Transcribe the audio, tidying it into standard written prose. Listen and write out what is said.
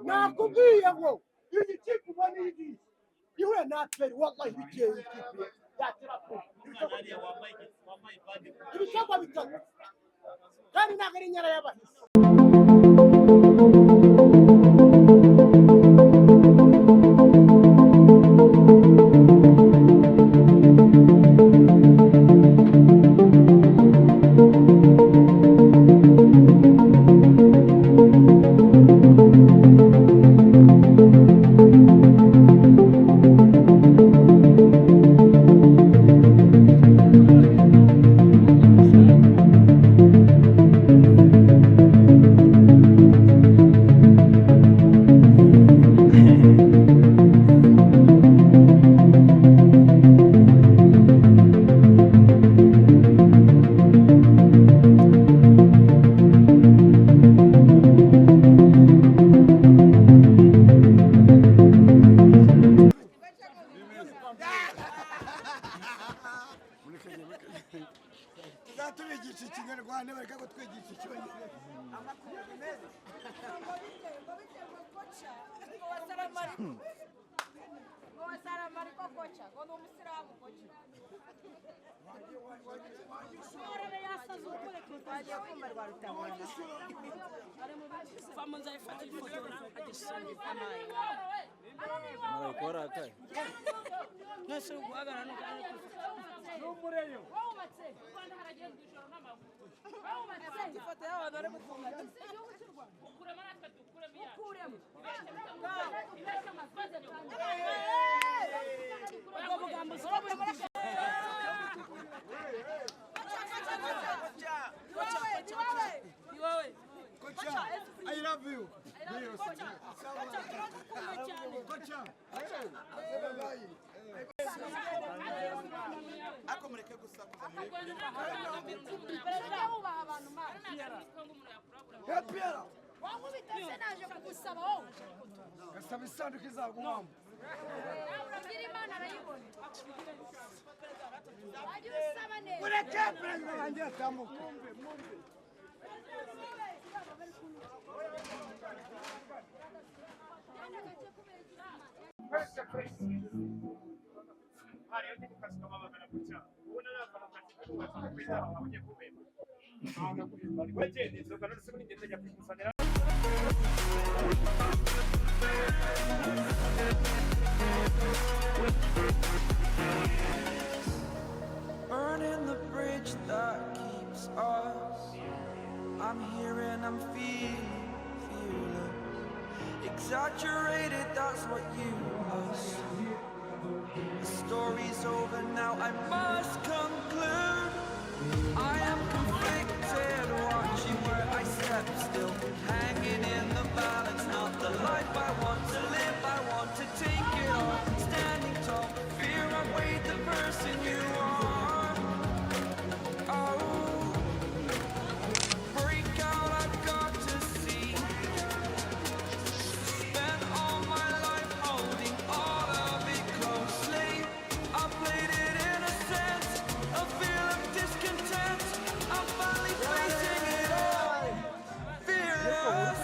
nakubwiye ngo iyi kipe ubona iyi ihuye na aperi wallahi bikeye ikipe yakira ko ibitego bitatu kandi ntabwo ari inyara y'abahisi. Tuzabigisha ikinyarwanda bareka kutwigisha icyongereza. I love you. Burning the bridge that keeps us. I'm here and I'm feeling exaggerated, that's what you assume. The story's over now, I must conclude. I am conflicted, watching where I step still, hanging in the balance, not the life I want to live. I want to take it all, standing tall, fear I weighed the person you are. Oh, break out, I've got to see. Spent all my life holding all of it closely. I played it innocent, a feel of discontent. I'm finally facing it all, fearless.